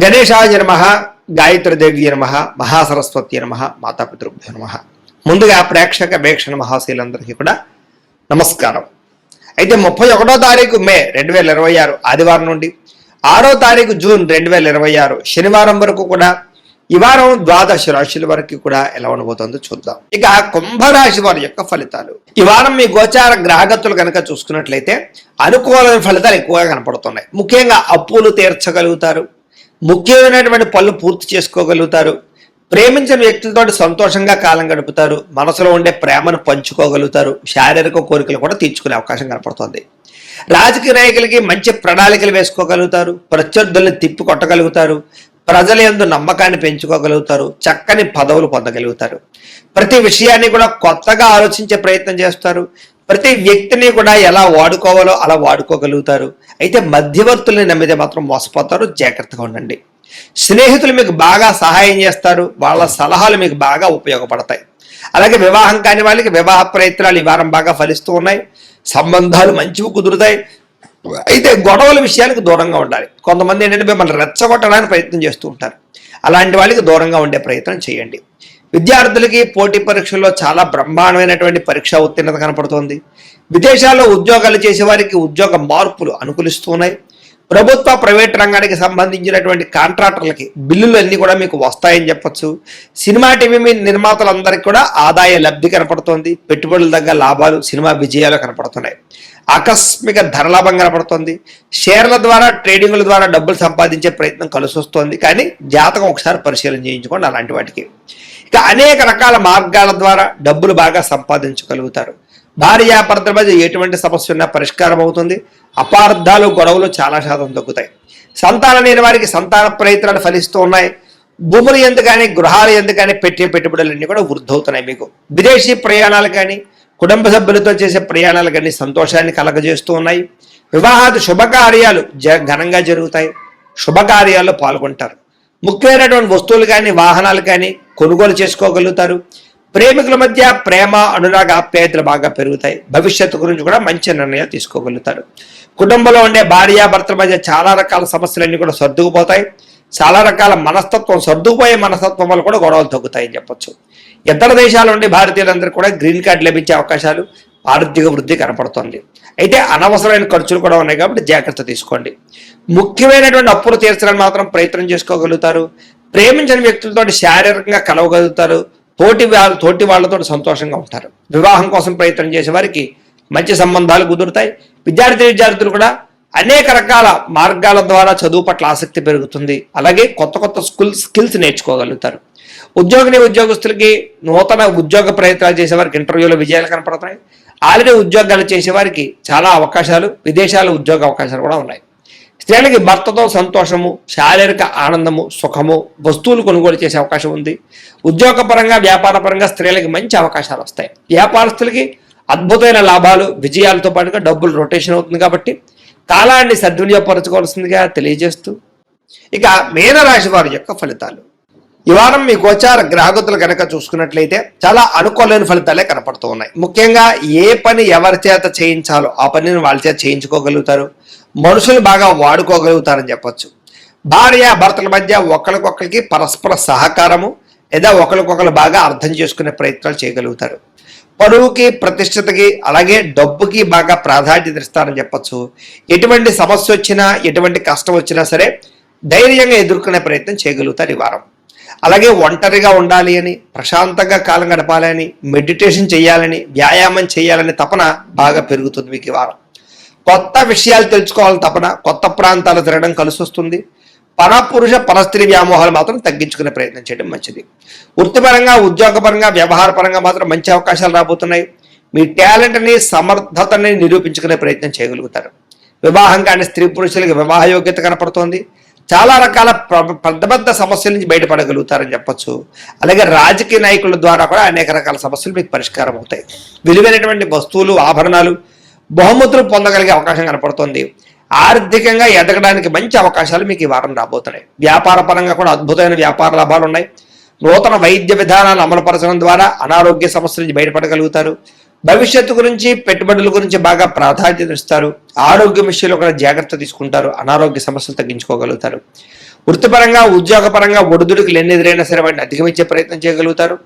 గణేశాయ నమః, గాయత్రీదేవి నమః, మహాసరస్వతి నమః, మాతాపితృభ్యో నమః. ముందుగా ప్రేక్షక వీక్షణ మహాశీలందరికీ కూడా నమస్కారం. అయితే 31వ తారీఖు మే 2026 ఆదివారం నుండి 6వ తారీఖు జూన్ 2026 శనివారం వరకు కూడా ఈ వారం ద్వాదశ రాశుల వరకు కూడా ఎలా ఉండబోతుందో చూద్దాం. ఇక కుంభరాశి వారి యొక్క ఫలితాలు. ఈ వారం మీ గోచార గ్రహగతులు కనుక చూసుకున్నట్లయితే అనుకూలమైన ఫలితాలు ఎక్కువగా కనపడుతున్నాయి. ముఖ్యంగా అప్పులు తీర్చగలుగుతారు, ముఖ్యమైనటువంటి పనులు పూర్తి చేసుకోగలుగుతారు, ప్రేమించిన వ్యక్తులతో సంతోషంగా కాలం గడుపుతారు, మనసులో ఉండే ప్రేమను పంచుకోగలుగుతారు, శారీరక కోరికలు కూడా తీర్చుకునే అవకాశం కనపడుతుంది. రాజకీయ నాయకులకి మంచి ప్రణాళికలు వేసుకోగలుగుతారు, ప్రత్యర్థుల్ని తిప్పి కొట్టగలుగుతారు, ప్రజల యందు నమ్మకాన్ని పెంచుకోగలుగుతారు, చక్కని పదవులు పొందగలుగుతారు. ప్రతి విషయాన్ని కూడా కొత్తగా ఆలోచించే ప్రయత్నం చేస్తారు, ప్రతి వ్యక్తిని కూడా ఎలా వాడుకోవాలో అలా వాడుకోగలుగుతారు. అయితే మధ్యవర్తుల్ని నమ్మితే మాత్రం మోసపోతారు, జాగ్రత్తగా ఉండండి. స్నేహితులు మీకు బాగా సహాయం చేస్తారు, వాళ్ళ సలహాలు మీకు బాగా ఉపయోగపడతాయి. అలాగే వివాహం కాని వాళ్ళకి వివాహ ప్రయత్నాలు ఈ వారం బాగా ఫలిస్తూ ఉన్నాయి, సంబంధాలు మంచివి కుదురుతాయి. అయితే గొడవల విషయానికి దూరంగా ఉండాలి. కొంతమంది ఏంటంటే మిమ్మల్ని రెచ్చగొట్టడానికి ప్రయత్నం చేస్తూ ఉంటారు, అలాంటి వాళ్ళకి దూరంగా ఉండే ప్రయత్నం చేయండి. విద్యార్థులకి పోటీ పరీక్షల్లో చాలా బ్రహ్మాండమైనటువంటి పరీక్ష ఉత్తీర్ణత కనపడుతోంది. విదేశాల్లో ఉద్యోగాలు చేసే వారికి ఉద్యోగ మార్పులు అనుకూలిస్తున్నాయి. ప్రభుత్వ ప్రైవేట్ రంగానికి సంబంధించినటువంటి కాంట్రాక్టర్లకి బిల్లులు అన్నీ కూడా మీకు వస్తాయని చెప్పొచ్చు. సినిమా టీవీ నిర్మాతలందరికీ కూడా ఆదాయ లబ్ధి కనపడుతోంది, పెట్టుబడుల దగ్గర లాభాలు, సినిమా విజయాలు కనపడుతున్నాయి. ఆకస్మిక ధరలాభం కనపడుతోంది. షేర్ల ద్వారా ట్రేడింగ్ల ద్వారా డబ్బులు సంపాదించే ప్రయత్నం కలిసి వస్తుంది, కానీ జాతకం ఒకసారి పరిశీలన చేయించుకోండి అలాంటి వాటికి. ఇక అనేక రకాల మార్గాల ద్వారా డబ్బులు బాగా సంపాదించగలుగుతారు. భార్యాభర్తల మధ్య ఎటువంటి సమస్య ఉన్నా పరిష్కారం అవుతుంది. అపార్థాలు గొడవలు చాలా శాతం తగ్గుతాయి. సంతానం లేని వారికి సంతాన ప్రయత్నాలు ఫలిస్తూ ఉన్నాయి. భూములు ఎందుకని గృహాలు ఎందుకని పెట్టే పెట్టుబడులన్నీ కూడా వృద్ధి అవుతున్నాయి. మీకు విదేశీ ప్రయాణాలు కానీ కుటుంబ సభ్యులతో చేసే ప్రయాణాలు కానీ సంతోషాన్ని కలగజేస్తూ ఉన్నాయి. వివాహాది శుభకార్యాలు ఘనంగా జరుగుతాయి, శుభకార్యాల్లో పాల్గొంటారు. ముఖ్యమైనటువంటి వస్తువులు కానీ వాహనాలు కానీ కొనుగోలు చేసుకోగలుగుతారు. ప్రేమికుల మధ్య ప్రేమ అనురాగ ఆప్యాయతలు బాగా పెరుగుతాయి. భవిష్యత్తు గురించి కూడా మంచి నిర్ణయాలు తీసుకోగలుగుతారు. కుటుంబంలో ఉండే భార్యాభర్తల మధ్య చాలా రకాల సమస్యలన్నీ కూడా సర్దుకుపోతాయి. చాలా రకాల మనస్తత్వం సర్దుకుపోయే మనస్తత్వం వల్ల కూడా గొడవలు తగ్గుతాయని చెప్పొచ్చు. ఇతర దేశాల నుండి భారతీయులందరూ కూడా గ్రీన్ కార్డు లభించే అవకాశాలు, ఆర్థిక వృద్ధి కనపడుతుంది. అయితే అనవసరమైన ఖర్చులు కూడా ఉన్నాయి కాబట్టి జాగ్రత్త తీసుకోండి. ముఖ్యమైనటువంటి అప్పులు తీర్చడానికి మాత్రం ప్రయత్నం చేసుకోగలుగుతారు. ప్రేమించిన వ్యక్తులతో శారీరకంగా కలవగలుగుతారు. తోటి వాళ్ళతో సంతోషంగా ఉంటారు. వివాహం కోసం ప్రయత్నం చేసే వారికి మంచి సంబంధాలు కుదురుతాయి. విద్యార్థులు కూడా అనేక రకాల మార్గాల ద్వారా చదువు పట్ల ఆసక్తి పెరుగుతుంది. అలాగే కొత్త కొత్త స్కిల్స్ నేర్చుకోగలుగుతారు. ఉద్యోగస్తులకి నూతన ఉద్యోగ ప్రయత్నాలు చేసేవారికి ఇంటర్వ్యూలో విజయాలు కనపడతాయి. ఆల్రెడీ ఉద్యోగాలు చేసేవారికి చాలా అవకాశాలు, విదేశాల ఉద్యోగ అవకాశాలు కూడా ఉన్నాయి. స్త్రీలకి భర్తతో సంతోషము, శారీరక ఆనందము, సుఖము, వస్తువులు కొనుగోలు చేసే అవకాశం ఉంది. ఉద్యోగపరంగా వ్యాపారపరంగా స్త్రీలకి మంచి అవకాశాలు వస్తాయి. వ్యాపారస్తులకి అద్భుతమైన లాభాలు, విజయాలతో పాటుగా డబ్బులు రొటేషన్ అవుతుంది. కాబట్టి కాలాన్ని సద్వినియోగపరచుకోవాల్సిందిగా తెలియజేస్తూ ఇక మీనరాశి వారి యొక్క ఫలితాలు. ఈ వారం మీ గోచార గ్రహగతులు కనుక చూసుకున్నట్లయితే చాలా అనుకూలమైన ఫలితాలే కనపడుతూ ఉన్నాయి. ముఖ్యంగా ఏ పని ఎవరి చేత చేయించాలో ఆ పనిని వాళ్ళ చేత చేయించుకోగలుగుతారు. మనుషులు బాగా వాడుకోగలుగుతారని చెప్పొచ్చు. భార్యాభర్తల మధ్య ఒకరికొకరికి పరస్పర సహకారము లేదా ఒకరికొకరు బాగా అర్థం చేసుకునే ప్రయత్నాలు చేయగలుగుతారు. పరువుకి, ప్రతిష్టతకి, అలాగే డబ్బుకి బాగా ప్రాధాన్యత ఇస్తారని చెప్పొచ్చు. ఎటువంటి సమస్య వచ్చినా, ఎటువంటి కష్టం వచ్చినా సరే ధైర్యంగా ఎదుర్కొనే ప్రయత్నం చేయగలుగుతారు ఈ వారం. అలాగే ఒంటరిగా ఉండాలి అని, ప్రశాంతంగా కాలం గడపాలని, మెడిటేషన్ చేయాలని, వ్యాయామం చేయాలని తపన బాగా పెరుగుతుంది మీకు ఈ వారం. కొత్త విషయాలు తెలుసుకోవాలని తపన, కొత్త ప్రాంతాలు తిరగడం కలిసి వస్తుంది. పరపురుష పరస్త్రీ వ్యామోహాలు మాత్రం తగ్గించుకునే ప్రయత్నం చేయడం మంచిది. వృత్తిపరంగా, ఉద్యోగపరంగా, వ్యవహారపరంగా మాత్రం మంచి అవకాశాలు రాబోతున్నాయి. మీ టాలెంట్ని, సమర్థతని నిరూపించుకునే ప్రయత్నం చేయగలుగుతారు. వివాహం కాని స్త్రీ పురుషులకి వివాహ యోగ్యత కనపడుతోంది. చాలా రకాల పెద్ద సమస్యల నుంచి బయటపడగలుగుతారని చెప్పొచ్చు. అలాగే రాజకీయ నాయకుల ద్వారా కూడా అనేక రకాల సమస్యలు మీకు పరిష్కారం అవుతాయి. విలువైనటువంటి వస్తువులు, ఆభరణాలు, బహుమతులు పొందగలిగే అవకాశం కనపడుతుంది. ఆర్థికంగా ఎదగడానికి మంచి అవకాశాలు మీకు ఈ వారం రాబోతున్నాయి. వ్యాపార పరంగా కూడా అద్భుతమైన వ్యాపార లాభాలు ఉన్నాయి. నూతన వైద్య విధానాలు అమలుపరచడం ద్వారా అనారోగ్య సమస్యల నుంచి బయటపడగలుగుతారు. భవిష్యత్తు గురించి పెట్టుబడుల గురించి బాగా ప్రాధాన్యత ఇస్తారు. ఆరోగ్య విషయంలో కూడా జాగ్రత్త తీసుకుంటారు. అనారోగ్య సమస్యలు తగ్గించుకోగలుగుతారు. వృత్తిపరంగా ఉద్యోగపరంగా ఒడిదుడుకులు ఎన్ని ఎదురైనా సరే వాటిని అధిగమించే ప్రయత్నం చేయగలుగుతారు.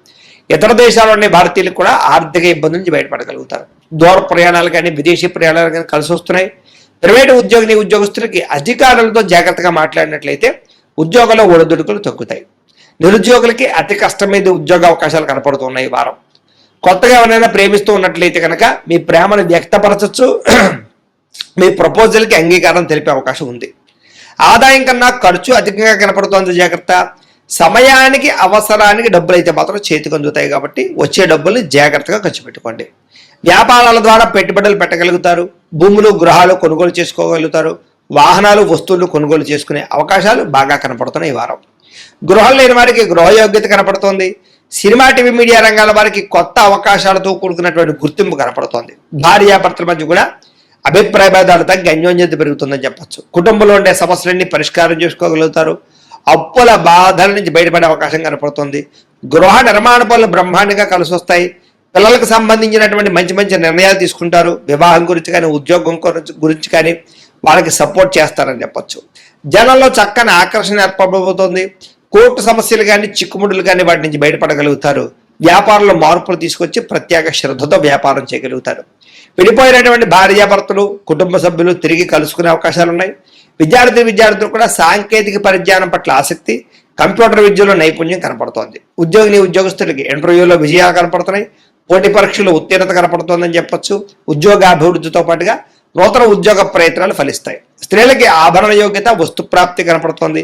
ఇతర దేశాల్లో ఉండే భారతీయులకు కూడా ఆర్థిక ఇబ్బంది నుంచి బయటపడగలుగుతారు. దూర ప్రయాణాలు కానీ విదేశీ ప్రయాణాలు కానీ కలిసి వస్తున్నాయి. ప్రైవేటు ఉద్యోగస్తులకి అధికారులతో జాగ్రత్తగా మాట్లాడినట్లయితే ఉద్యోగంలో ఒడిదుడుకులు తగ్గుతాయి. నిరుద్యోగులకి అతి కష్టం మీద ఉద్యోగ అవకాశాలు కనపడుతున్నాయి. ఈ వారం కొత్తగా ఎవరైనా ప్రేమిస్తూ ఉన్నట్లయితే కనుక మీ ప్రేమను వ్యక్తపరచచ్చు. మీ ప్రపోజల్కి అంగీకారం తెలిపే అవకాశం ఉంది. ఆదాయం కన్నా ఖర్చు అధికంగా కనపడుతోంది, జాగ్రత్త. సమయానికి అవసరానికి డబ్బులు అయితే మాత్రం చేతికి అందుతాయి కాబట్టి వచ్చే డబ్బుల్ని జాగ్రత్తగా ఖర్చు పెట్టుకోండి. వ్యాపారాల ద్వారా పెట్టుబడులు పెట్టగలుగుతారు. భూములు గృహాలు కొనుగోలు చేసుకోగలుగుతారు. వాహనాలు వస్తువులు కొనుగోలు చేసుకునే అవకాశాలు బాగా కనపడుతున్నాయి ఈ వారం. గృహం లేని వారికి గృహయోగ్యత కనపడుతోంది. సినిమా టీవీ మీడియా రంగాల వారికి కొత్త అవకాశాలతో కూడుకున్నటువంటి గుర్తింపు కనపడుతోంది. భార్యాభర్తల మధ్య కూడా అభిప్రాయ భేదాలు తగ్గి అన్యోన్యత పెరుగుతుందని చెప్పచ్చు. కుటుంబంలో ఉండే సమస్యలన్నీ పరిష్కారం చేసుకోగలుగుతారు. అప్పుల బాధల నుంచి బయటపడే అవకాశం కనపడుతుంది. గృహ నిర్మాణ పనులు బ్రహ్మాండంగా కలిసి వస్తాయి. పిల్లలకు సంబంధించినటువంటి మంచి మంచి నిర్ణయాలు తీసుకుంటారు. వివాహం గురించి కానీ ఉద్యోగం గురించి కానీ వాళ్ళకి సపోర్ట్ చేస్తారని చెప్పచ్చు. జనంలో చక్కని ఆకర్షణ ఏర్పడబోతోంది. కోర్టు సమస్యలు కానీ చిక్కుముడులు కానీ వాటి నుంచి బయటపడగలుగుతారు. వ్యాపారంలో మార్పులు తీసుకొచ్చి ప్రత్యేక శ్రద్ధతో వ్యాపారం చేయగలుగుతారు. విడిపోయినటువంటి భార్యాభర్తలు కుటుంబ సభ్యులు తిరిగి కలుసుకునే అవకాశాలు ఉన్నాయి. విద్యార్థులు కూడా సాంకేతిక పరిజ్ఞానం పట్ల ఆసక్తి, కంప్యూటర్ విద్యలో నైపుణ్యం కనపడుతోంది. ఉద్యోగస్తులకి ఇంటర్వ్యూలో విజయాలు కనపడుతున్నాయి. పోటీ పరీక్షలు ఉత్తీర్ణత కనపడుతోందని చెప్పొచ్చు. ఉద్యోగాభివృద్ధితో పాటుగా నూతన ఉద్యోగ ప్రయత్నాలు ఫలిస్తాయి. స్త్రీలకి ఆభరణ యోగ్యత, వస్తు ప్రాప్తి కనపడుతోంది.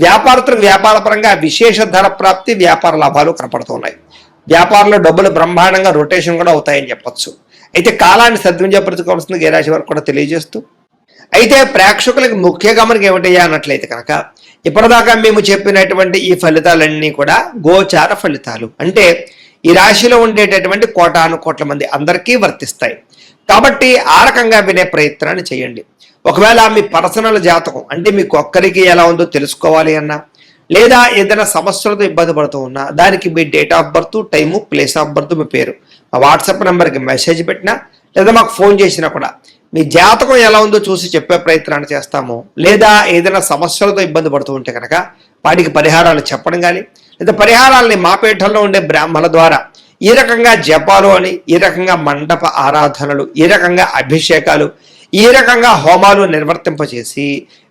వ్యాపారస్తులకు వ్యాపార పరంగా విశేష ధన ప్రాప్తి, వ్యాపార లాభాలు కనపడుతున్నాయి. వ్యాపారంలో డబ్బులు బ్రహ్మాండంగా రొటేషన్ కూడా అవుతాయని చెప్పొచ్చు. అయితే కాలాన్ని సద్వినియోగపరచుకోవాల్సింది ఏ రాశి వారికి కూడా తెలియజేస్తూ, అయితే ప్రేక్షకులకు ముఖ్య గమనిక ఏమిటయ్యా అన్నట్లయితే కనుక ఇప్పటిదాకా మేము చెప్పినటువంటి ఈ ఫలితాలన్నీ కూడా గోచార ఫలితాలు, అంటే ఈ రాశిలో ఉండేటటువంటి కోటాను కోట్ల మంది అందరికీ వర్తిస్తాయి. కాబట్టి ఆ రకంగా వినే ప్రయత్నాన్ని చేయండి. ఒకవేళ మీ పర్సనల్ జాతకం అంటే మీకు ఒక్కరికి ఎలా ఉందో తెలుసుకోవాలి అన్నా, లేదా ఏదైనా సమస్యలతో ఇబ్బంది పడుతూ ఉన్నా దానికి మీ date of birth, time, place of birth, మీ పేరు మా వాట్సాప్ నెంబర్కి మెసేజ్ పెట్టినా లేదా మాకు ఫోన్ చేసినా కూడా మీ జాతకం ఎలా ఉందో చూసి చెప్పే ప్రయత్నాన్ని చేస్తాము. లేదా ఏదైనా సమస్యలతో ఇబ్బంది పడుతూ ఉంటే కనుక వాటికి పరిహారాలు చెప్పడం కానీ, లేదా పరిహారాలని మా పీఠంలో ఉండే బ్రాహ్మణుల ద్వారా ఈ రకంగా జపాలు అని, ఈ రకంగా మండప ఆరాధనలు, ఈ రకంగా అభిషేకాలు, ఈ రకంగా హోమాలు నిర్వర్తింపచేసి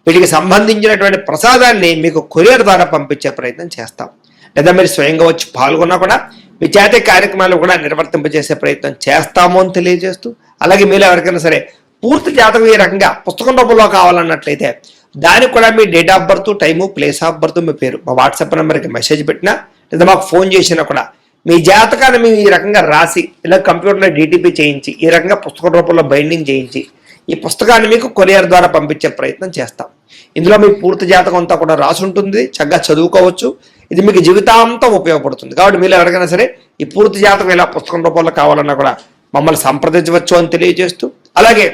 వీటికి సంబంధించినటువంటి ప్రసాదాన్ని మీకు కొరియర్ ద్వారా పంపించే ప్రయత్నం చేస్తాం. లేదా మీరు స్వయంగా వచ్చి పాల్గొన్నా కూడా మీ చేతి కార్యక్రమాలు కూడా నిర్వర్తింపజేసే ప్రయత్నం చేస్తాము అని తెలియజేస్తూ, అలాగే మీరు ఎవరికైనా సరే పూర్తి జాతకం ఈ రకంగా పుస్తకం రూపంలో కావాలన్నట్లయితే దానికి కూడా మీ date of birth, time, place of birth, మీ పేరు మా వాట్సాప్ నెంబర్కి మెసేజ్ పెట్టినా లేదా మాకు ఫోన్ చేసినా కూడా మీ జాతకాన్ని మేము ఈ రకంగా రాసి ఇలా కంప్యూటర్లో DTP చేయించి ఈ రకంగా పుస్తకం రూపంలో బైండింగ్ చేయించి ఈ పుస్తకాన్ని మీకు కొరియర్ ద్వారా పంపించే ప్రయత్నం చేస్తాం. ఇందులో మీ పూర్తి జాతకం అంతా కూడా రాసి ఉంటుంది. చక్కగా చదువుకోవచ్చు. ఇది మీకు జీవితాంతం ఉపయోగపడుతుంది. కాబట్టి మీరు ఎవరికైనా సరే ఈ పూర్తి జాతకం ఇలా పుస్తకం రూపంలో కావాలన్నా కూడా మమ్మల్ని సంప్రదించవచ్చు అని తెలియజేస్తూ, అలాగే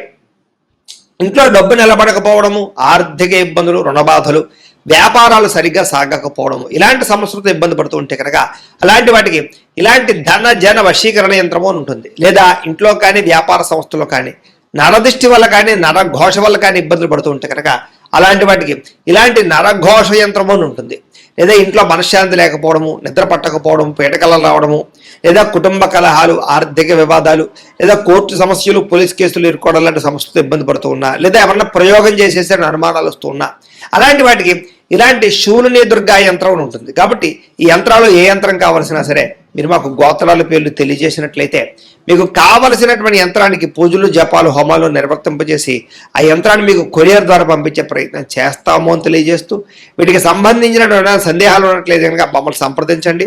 ఇంట్లో డబ్బు నిలబడకపోవడము, ఆర్థిక ఇబ్బందులు, రుణబాధలు, వ్యాపారాలు సరిగ్గా సాగకపోవడము, ఇలాంటి సమస్యలతో ఇబ్బంది పడుతూ ఉంటే కనుక అలాంటి వాటికి ఇలాంటి ధన జన వశీకరణ యంత్రము అని ఉంటుంది. లేదా ఇంట్లో కానీ వ్యాపార సంస్థలో కానీ నరదృష్టి వల్ల కానీ నరఘోష వల్ల కానీ ఇబ్బందులు పడుతూ ఉంటే కనుక అలాంటి వాటికి ఇలాంటి నరఘోష యంత్రము అని ఉంటుంది. లేదా ఇంట్లో మనశ్శాంతి లేకపోవడము, నిద్ర పట్టకపోవడం, పీడకలలు రావడము, లేదా కుటుంబ కలహాలు, ఆర్థిక వివాదాలు, లేదా కోర్టు సమస్యలు, పోలీస్ కేసులు ఇరుకోవడం లాంటి సమస్యలతో ఇబ్బంది పడుతూ ఉన్నా, లేదా ఎవరన్నా ప్రయోగం చేసేసే అనుమానాలు వస్తూ ఉన్నా అలాంటి వాటికి ఇలాంటి శూలిని దుర్గా యంత్రం ఉంటుంది. కాబట్టి ఈ యంత్రాలు ఏ యంత్రం కావలసినా సరే మీరు మాకు గోత్రాల పేర్లు తెలియజేసినట్లయితే మీకు కావలసినటువంటి యంత్రానికి పూజలు, జపాలు, హోమాలు నిర్వర్తింపజేసి ఆ యంత్రాన్ని మీకు కొరియర్ ద్వారా పంపించే ప్రయత్నం చేస్తాము అని తెలియజేస్తూ, వీటికి సంబంధించినటువంటి సందేహాలు ఉన్నట్లయితే కనుక మమ్మల్ని సంప్రదించండి.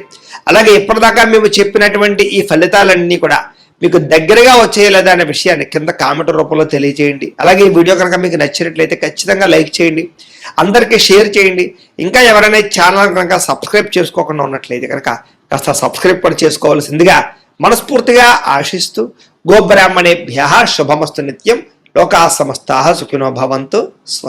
అలాగే ఇప్పటిదాకా మేము చెప్పినటువంటి ఈ ఫలితాలన్నీ కూడా మీకు దగ్గరగా వచ్చేయలేదా అనే విషయాన్ని కింద కామెంట్ రూపంలో తెలియజేయండి. అలాగే ఈ వీడియో కనుక మీకు నచ్చినట్లయితే ఖచ్చితంగా లైక్ చేయండి, అందరికీ షేర్ చేయండి. ఇంకా ఎవరైనా ఛానల్ కనుక సబ్స్క్రైబ్ చేసుకోకుండా ఉన్నట్లయితే కనుక కాస్త సబ్స్క్రైబ్ కూడా చేసుకోవాల్సిందిగా మనస్ఫూర్తిగా ఆశిస్తూ, గోబ్రాహ్మణేభ్యః శుభమస్తు నిత్యం, లోకాః సమస్తాః సుఖినో భవంతు. స్వస్తి.